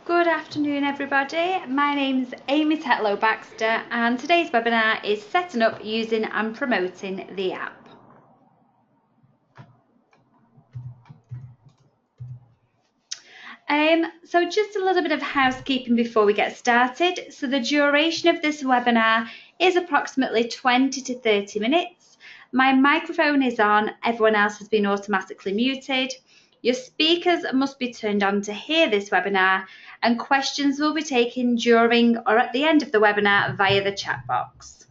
Good afternoon everybody, my name's Amy Tetlow Baxter and today's webinar is setting up, using and promoting the app. So just a little bit of housekeeping before we get started. So the duration of this webinar is approximately 20 to 30 minutes. My microphone is on, everyone else has been automatically muted. Your speakers must be turned on to hear this webinar, and questions will be taken during or at the end of the webinar via the chat box.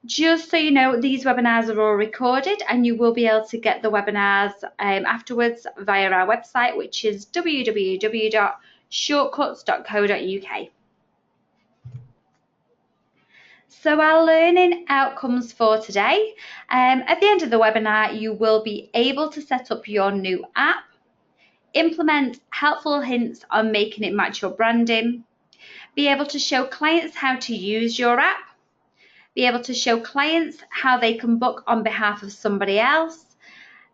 Just so you know, these webinars are all recorded and you will be able to get the webinars afterwards via our website, which is www.shortcuts.co.uk. So our learning outcomes for today, at the end of the webinar, you will be able to set up your new app, implement helpful hints on making it match your branding, be able to show clients how to use your app, be able to show clients how they can book on behalf of somebody else,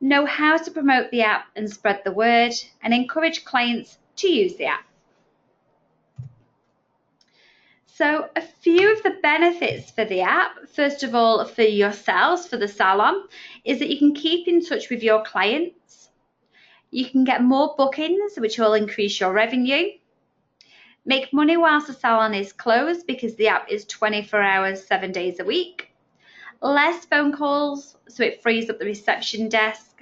know how to promote the app and spread the word, and encourage clients to use the app. So a few of the benefits for the app, first of all for yourselves, for the salon, is that you can keep in touch with your clients. You can get more bookings, which will increase your revenue. Make money whilst the salon is closed because the app is 24 hours, 7 days a week. Less phone calls, so it frees up the reception desk.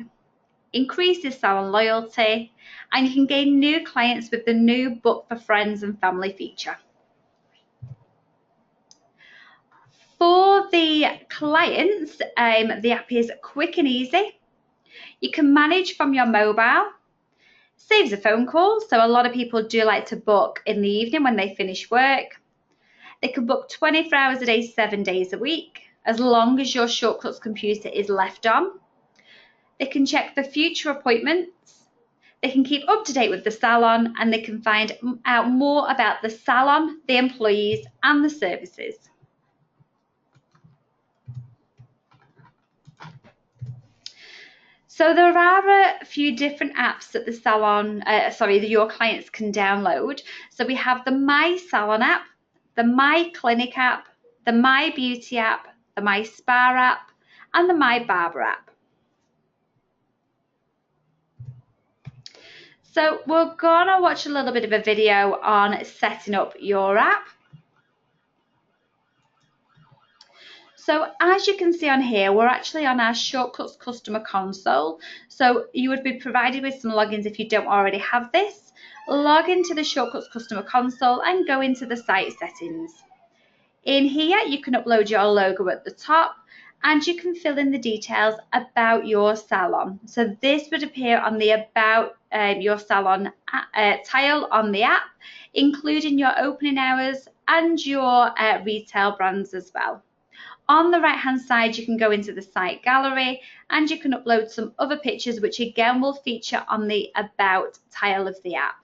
Increases salon loyalty, and you can gain new clients with the new Book for Friends and Family feature. For the clients, the app is quick and easy. You can manage from your mobile. Saves a phone call, so a lot of people do like to book in the evening when they finish work. They can book 24 hours a day, 7 days a week, as long as your Shortcuts computer is left on. They can check for future appointments. They can keep up to date with the salon, and they can find out more about the salon, the employees, and the services. So there are a few different apps that the salon, your clients can download. So we have the My Salon app, the My Clinic app, the My Beauty app, the My Spa app, and the My Barber app. So we're gonna watch a little bit of a video on setting up your app. So as you can see on here, we're actually on our Shortcuts customer console. So you would be provided with some logins if you don't already have this. Log into the Shortcuts customer console and go into the site settings. In here, you can upload your logo at the top and you can fill in the details about your salon. So this would appear on the About Your Salon tile on the app, including your opening hours and your retail brands as well. On the right hand side, you can go into the site gallery and you can upload some other pictures, which again will feature on the About tile of the app.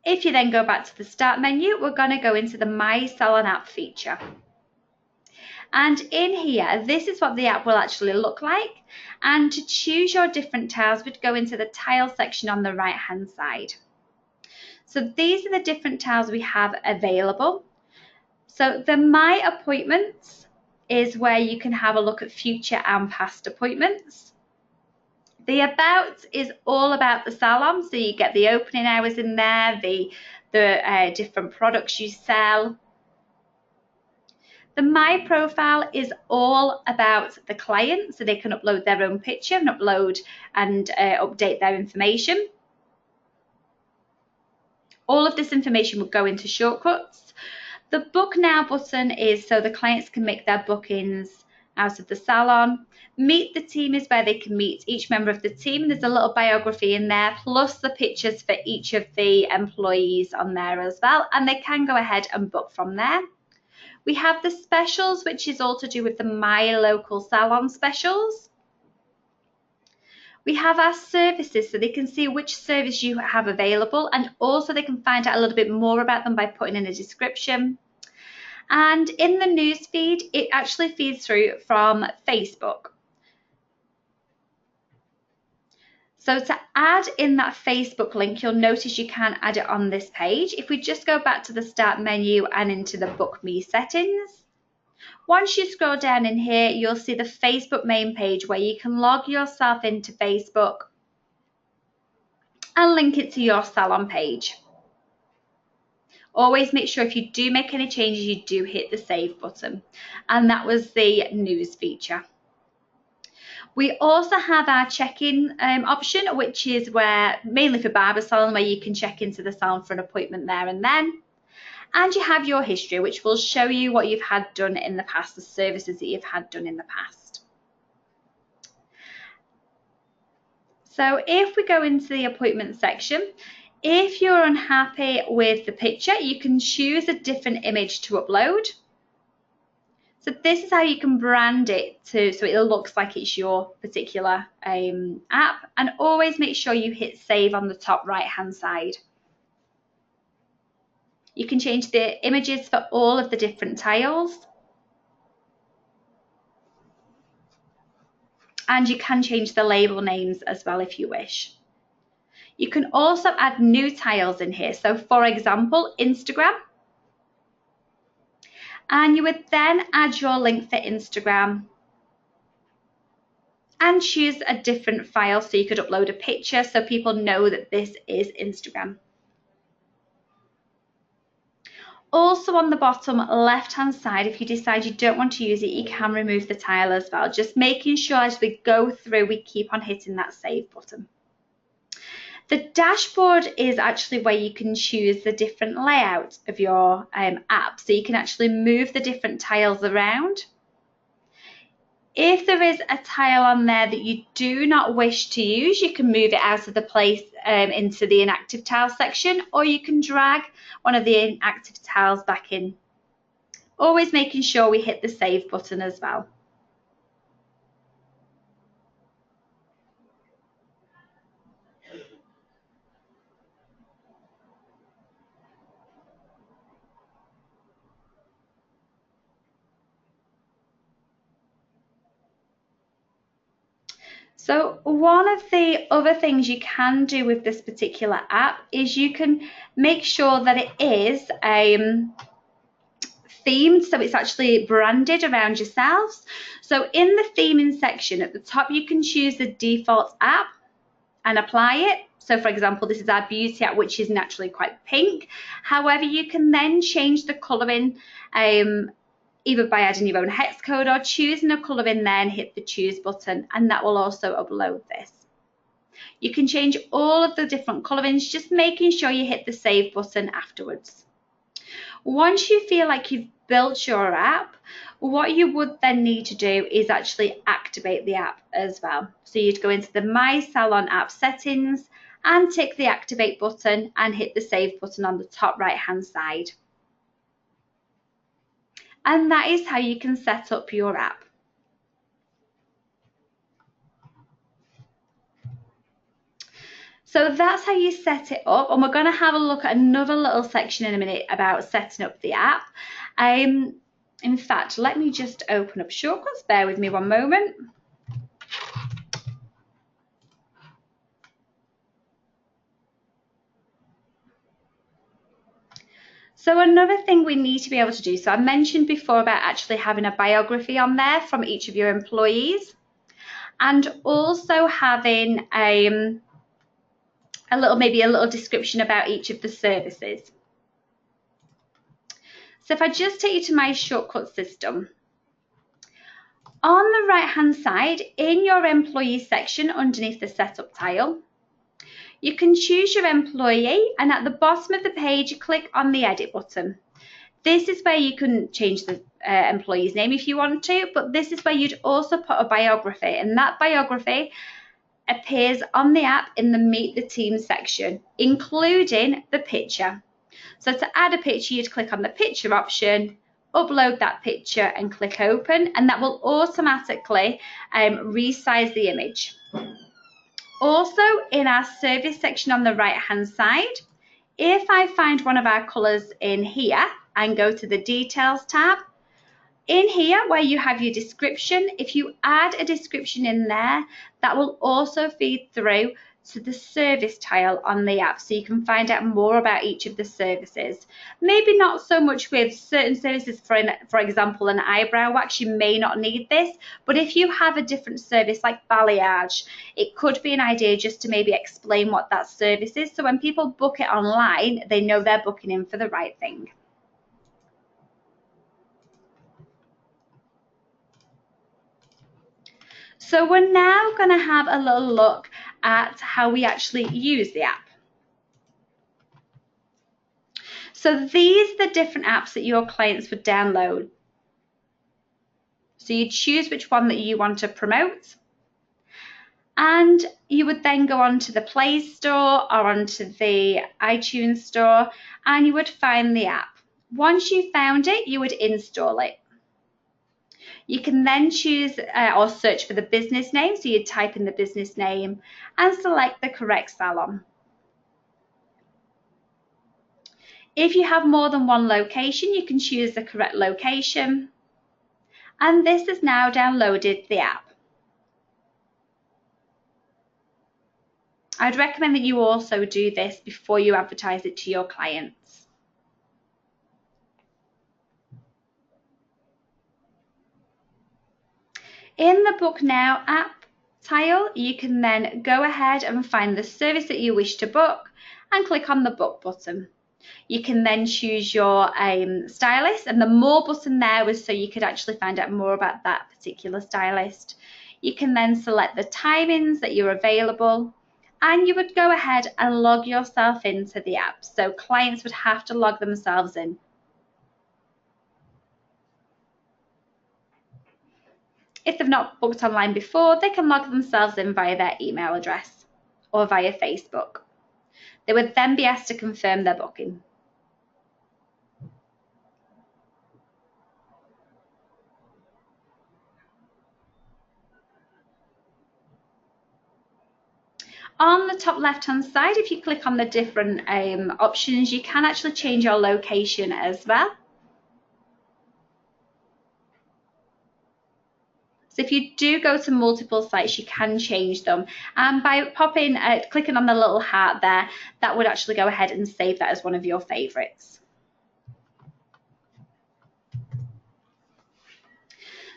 If you then go back to the start menu, we're going to go into the My Salon app feature. And in here, this is what the app will actually look like. And to choose your different tiles, we'd go into the tile section on the right hand side. So these are the different tiles we have available. So the My Appointments is where you can have a look at future and past appointments. The About is all about the salon, so you get the opening hours in there, the different products you sell. The My Profile is all about the client, so they can upload their own picture and upload and update their information. All of this information will go into Shortcuts. The Book Now button is so the clients can make their bookings out of the salon. Meet the Team is where they can meet each member of the team. There's a little biography in there, plus the pictures for each of the employees on there as well, and they can go ahead and book from there. We have the specials, which is all to do with the My Local Salon specials. We have our services, so they can see which service you have available, and also they can find out a little bit more about them by putting in a description. And in the news feed, it actually feeds through from Facebook. So to add in that Facebook link, you'll notice you can add it on this page. If we just go back to the start menu and into the Book Me settings, once you scroll down in here, you'll see the Facebook main page where you can log yourself into Facebook and link it to your salon page. Always make sure if you do make any changes, you do hit the save button. And that was the news feature. We also have our check-in option, which is where mainly for barber salon, where you can check into the salon for an appointment there and then. And you have your history, which will show you what you've had done in the past, the services that you've had done in the past. So if we go into the appointment section, if you're unhappy with the picture, you can choose a different image to upload. So this is how you can brand it so it looks like it's your particular app, and always make sure you hit save on the top right hand side. You can change the images for all of the different tiles, and you can change the label names as well if you wish. You can also add new tiles in here. So for example, Instagram. And you would then add your link for Instagram and choose a different file, so you could upload a picture so people know that this is Instagram. Also on the bottom left hand side, if you decide you don't want to use it, you can remove the tile as well. Just making sure as we go through, we keep on hitting that save button. The dashboard is actually where you can choose the different layout of your app, so you can actually move the different tiles around. If there is a tile on there that you do not wish to use, you can move it out of the place into the inactive tile section, or you can drag one of the inactive tiles back in. Always making sure we hit the save button as well. So one of the other things you can do with this particular app is you can make sure that it is themed, so it's actually branded around yourselves. So in the theming section at the top, you can choose the default app and apply it. So for example, this is our beauty app, which is naturally quite pink. However, you can then change the colouring either by adding your own hex code or choosing a colour in there and hit the choose button, and that will also upload this. You can change all of the different colourings, just making sure you hit the save button afterwards. Once you feel like you've built your app, what you would then need to do is actually activate the app as well. So you'd go into the My Salon app settings and tick the activate button and hit the save button on the top right hand side. And that is how you can set up your app. So that's how you set it up, and we're going to have a look at another little section in a minute about setting up the app. In fact, let me just open up Shortcuts. Bear with me one moment. So another thing we need to be able to do, so I mentioned before about actually having a biography on there from each of your employees, and also having maybe a little description about each of the services. So if I just take you to my Shortcuts system, on the right hand side in your employee section underneath the setup tile, you can choose your employee, and at the bottom of the page, click on the edit button. This is where you can change the employee's name if you want to, but this is where you'd also put a biography, and that biography appears on the app in the Meet the Team section, including the picture. So to add a picture, you'd click on the picture option, upload that picture and click open, and that will automatically resize the image. Also, in our service section on the right hand side, if I find one of our colours in here and go to the details tab, in here where you have your description, if you add a description in there, that will also feed through to the service tile on the app so you can find out more about each of the services. Maybe not so much with certain services, for example, an eyebrow wax, you may not need this, but if you have a different service like balayage, it could be an idea just to maybe explain what that service is, so when people book it online, they know they're booking in for the right thing. So we're now going to have a little look at how we actually use the app. So these are the different apps that your clients would download. So you choose which one that you want to promote, and you would then go onto the Play Store or onto the iTunes Store and you would find the app. Once you found it, you would install it. You can then choose or search for the business name, so you'd type in the business name and select the correct salon. If you have more than one location, you can choose the correct location, and this has now downloaded the app. I'd recommend that you also do this before you advertise it to your clients. In the Book Now app tile, you can then go ahead and find the service that you wish to book and click on the book button. You can then choose your stylist, and the more button there was so you could actually find out more about that particular stylist. You can then select the timings that you're available, and you would go ahead and log yourself into the app. So clients would have to log themselves in. If they've not booked online before, they can log themselves in via their email address or via Facebook. They would then be asked to confirm their booking. On the top left-hand side, if you click on the different options, you can actually change your location as well. So if you do go to multiple sites, you can change them. And by clicking on the little heart there, that would actually go ahead and save that as one of your favorites.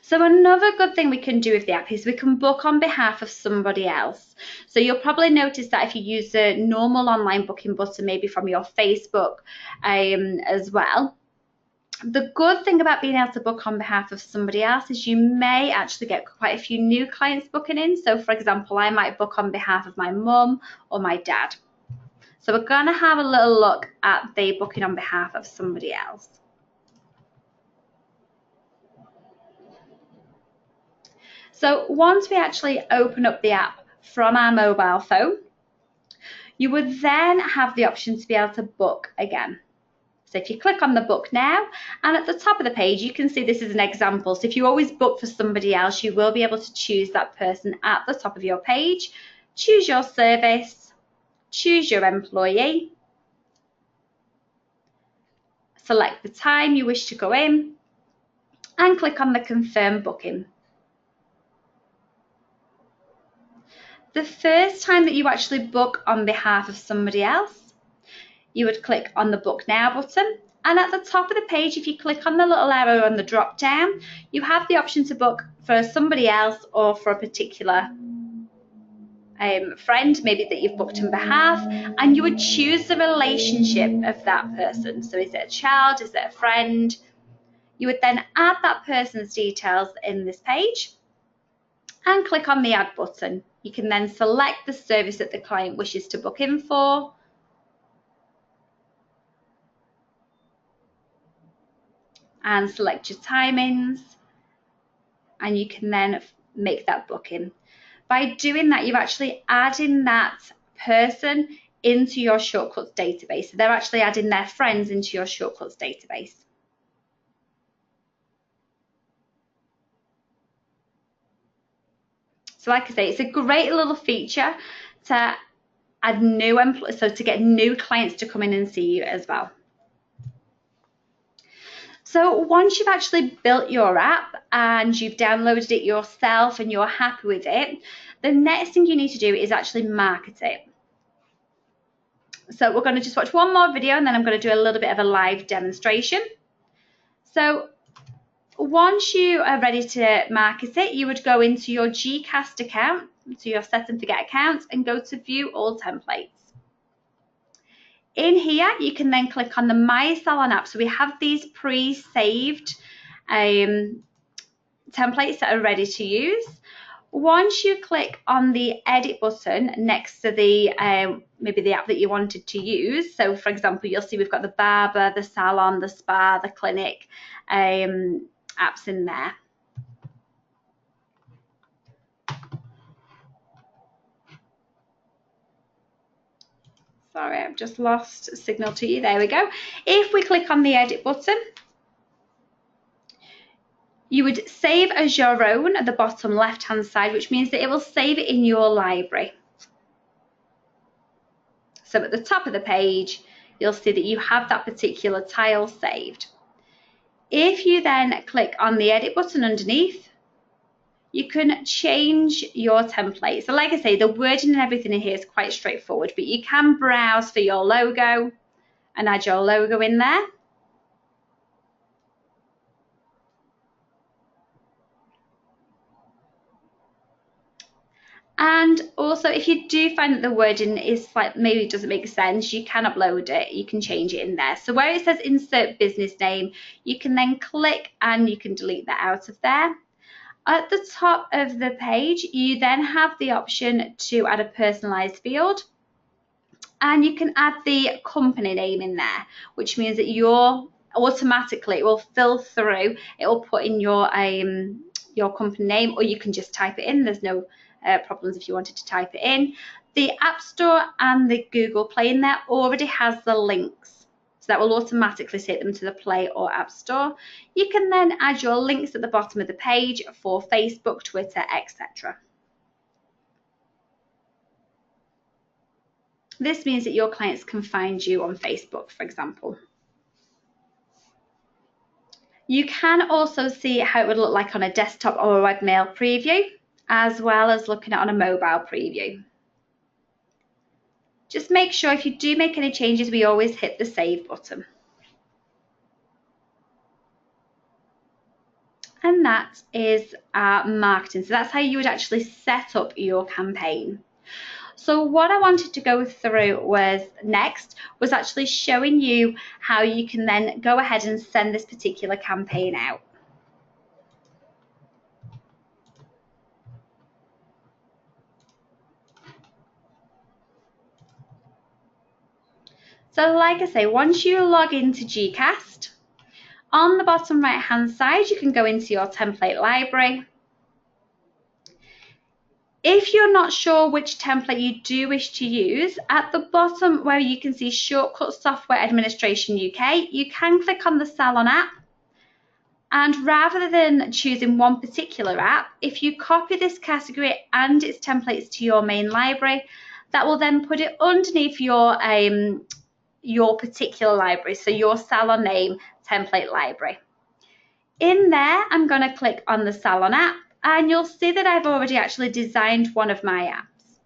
So another good thing we can do with the app is we can book on behalf of somebody else. So you'll probably notice that if you use a normal online booking button, maybe from your Facebook as well, the good thing about being able to book on behalf of somebody else is you may actually get quite a few new clients booking in. So for example, I might book on behalf of my mum or my dad. So we're going to have a little look at the booking on behalf of somebody else. So once we actually open up the app from our mobile phone, you would then have the option to be able to book again. So if you click on the Book Now, and at the top of the page, you can see this is an example. So if you always book for somebody else, you will be able to choose that person at the top of your page, choose your service, choose your employee, select the time you wish to go in, and click on the Confirm Booking. The first time that you actually book on behalf of somebody else, you would click on the Book Now button, and at the top of the page, if you click on the little arrow on the drop down, you have the option to book for somebody else or for a particular friend, maybe that you've booked on behalf, and you would choose the relationship of that person. So is it a child, is it a friend? You would then add that person's details in this page and click on the Add button. You can then select the service that the client wishes to book in for, and select your timings, and you can then make that booking. By doing that, you're actually adding that person into your Shortcuts database. So they're actually adding their friends into your Shortcuts database. So like I say, it's a great little feature to add new employees, so to get new clients to come in and see you as well. So once you've actually built your app and you've downloaded it yourself and you're happy with it, the next thing you need to do is actually market it. So we're going to just watch one more video and then I'm going to do a little bit of a live demonstration. So once you are ready to market it, you would go into your GCast account, so your set and forget account, and go to view all templates. In here, you can then click on the My Salon app. So we have these pre-saved templates that are ready to use. Once you click on the edit button next to the maybe the app that you wanted to use, so for example, you'll see we've got the barber, the salon, the spa, the clinic apps in there. Sorry, I've just lost signal to you. There we go. If we click on the edit button, you would save as your own at the bottom left-hand side, which means that it will save it in your library. So at the top of the page, you'll see that you have that particular tile saved. If you then click on the edit button underneath, you can change your template. So like I say, the wording and everything in here is quite straightforward, but you can browse for your logo and add your logo in there. And also, if you do find that the wording is like maybe doesn't make sense, you can upload it, you can change it in there. So where it says insert business name, you can then click and you can delete that out of there. At the top of the page, you then have the option to add a personalized field, and you can add the company name in there, which means that automatically it will fill through, it will put in your company name, or you can just type it in. There's no problems if you wanted to type it in. The App Store and the Google Play in there already has the links. So that will automatically take them to the Play or App Store. You can then add your links at the bottom of the page for Facebook, Twitter, etc. This means that your clients can find you on Facebook, for example. You can also see how it would look like on a desktop or a webmail preview, as well as looking at on a mobile preview. Just make sure if you do make any changes, we always hit the save button. And that is our marketing. So that's how you would actually set up your campaign. So what I wanted to go through was actually showing you how you can then go ahead and send this particular campaign out. So like I say, once you log into GCast, on the bottom right hand side, you can go into your template library. If you're not sure which template you do wish to use, at the bottom where you can see Shortcut Software Administration UK, you can click on the Salon app. And rather than choosing one particular app, if you copy this category and its templates to your main library, that will then put it underneath your particular library, so your salon name template library. In there, I'm going to click on the Salon app, and you'll see that I've already actually designed one of my apps.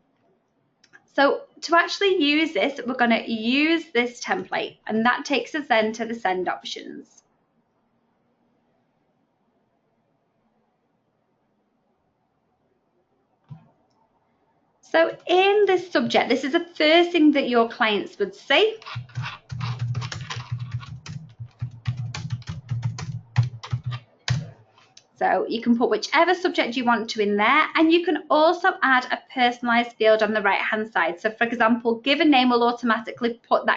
So to actually use this, we're going to use this template, and that takes us then to the send options. So in this subject, this is the first thing that your clients would see. So you can put whichever subject you want to in there, and you can also add a personalized field on the right hand side. So for example, give a name will automatically put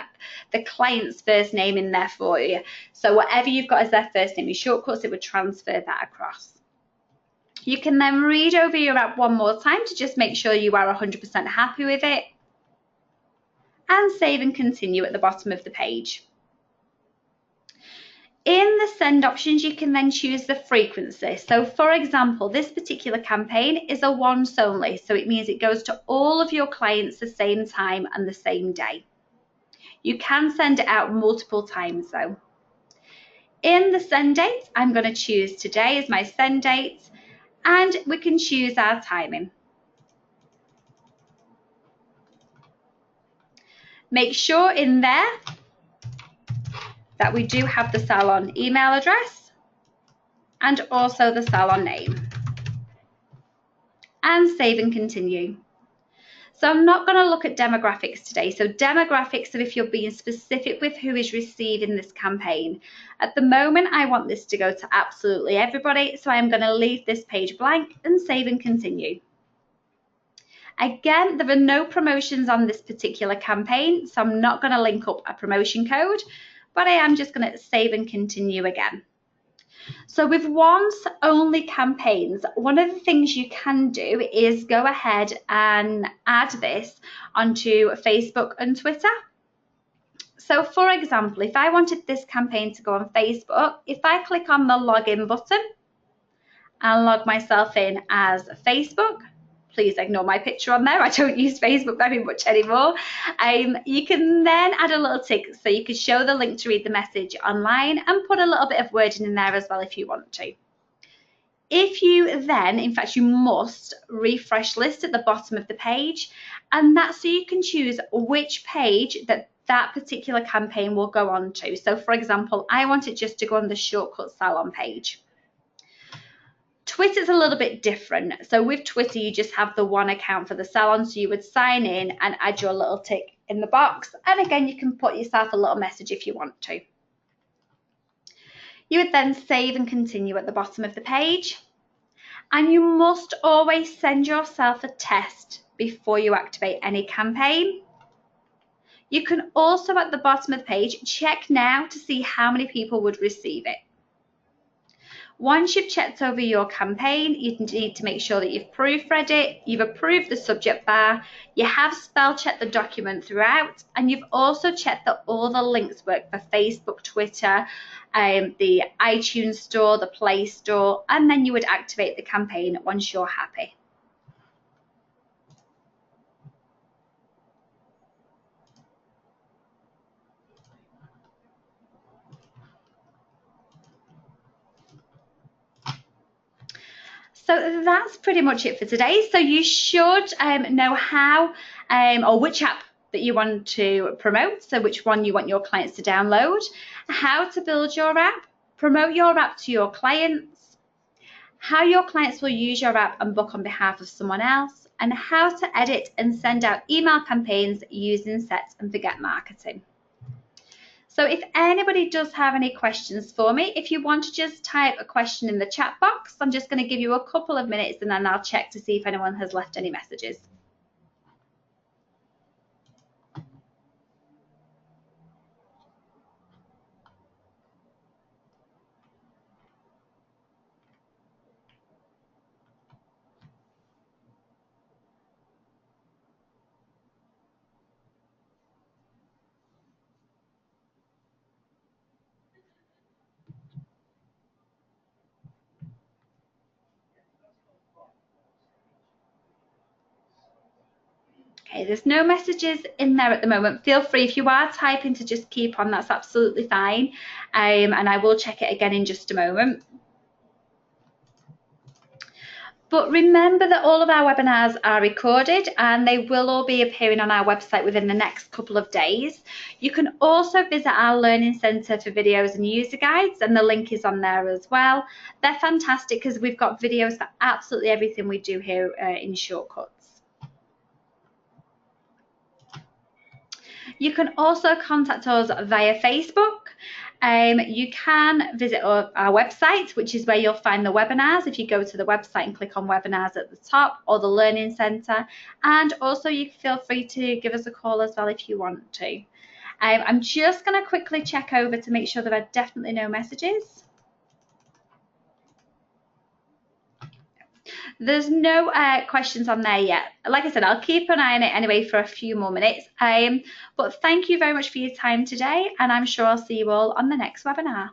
the client's first name in there for you. So whatever you've got as their first name in Shortcuts, it would transfer that across. You can then read over your app one more time to just make sure you are 100% happy with it, and save and continue at the bottom of the page. In the send options, you can then choose the frequency. So for example, this particular campaign is a once only, so it means it goes to all of your clients the same time and the same day. You can send it out multiple times though. in the send date, I'm going to choose today as my send date, and we can choose our timing. Make sure in there that we do have the salon email address and also the salon name. And save and continue. So I'm not going to look at demographics today. So demographics are if you're being specific with who is receiving this campaign. At the moment, I want this to go to absolutely everybody. So I'm going to leave this page blank and save and continue. Again, there are no promotions on this particular campaign, so I'm not going to link up a promotion code, but I am just going to save and continue again. So with once only campaigns, one of the things you can do is go ahead and add this onto Facebook and Twitter. So for example, if I wanted this campaign to go on Facebook, if I click on the login button and log myself in as Facebook, please ignore my picture on there. I don't use Facebook very much anymore. You can then add a little tick so you can show the link to read the message online and put a little bit of wording in there as well if you want to. If you then, in fact, you must refresh list at the bottom of the page, and that's so you can choose which page that particular campaign will go on to. So for example, I want it just to go on the Shortcut Salon page. Twitter's a little bit different. So with Twitter, you just have the one account for the salon. So you would sign in and add your little tick in the box. And again, you can put yourself a little message if you want to. You would then save and continue at the bottom of the page. And you must always send yourself a test before you activate any campaign. You can also at the bottom of the page check now to see how many people would receive it. Once you've checked over your campaign, you need to make sure that you've proofread it, you've approved the subject bar, you have spell checked the document throughout, and you've also checked that all the links work for Facebook, Twitter, the iTunes Store, the Play Store, and then you would activate the campaign once you're happy. So that's pretty much it for today. So you should know how or which app that you want to promote, so which one you want your clients to download, how to build your app, promote your app to your clients, how your clients will use your app and book on behalf of someone else, and how to edit and send out email campaigns using set and forget marketing. So if anybody does have any questions for me, if you want to just type a question in the chat box, I'm just going to give you a couple of minutes and then I'll check to see if anyone has left any messages. Okay, there's no messages in there at the moment. Feel free, if you are typing, to just keep on. That's absolutely fine. And I will check it again in just a moment. But remember that all of our webinars are recorded and they will all be appearing on our website within the next couple of days. You can also visit our Learning Centre for videos and user guides, and the link is on there as well. They're fantastic because we've got videos for absolutely everything we do here in Shortcuts. You can also contact us via Facebook. You can visit our website, which is where you'll find the webinars if you go to the website and click on webinars at the top, or the Learning Centre. And also you feel free to give us a call as well if you want to. I'm just going to quickly check over to make sure there are definitely no messages. There's no questions on there yet. Like I said, I'll keep an eye on it anyway for a few more minutes. But thank you very much for your time today, and I'm sure I'll see you all on the next webinar.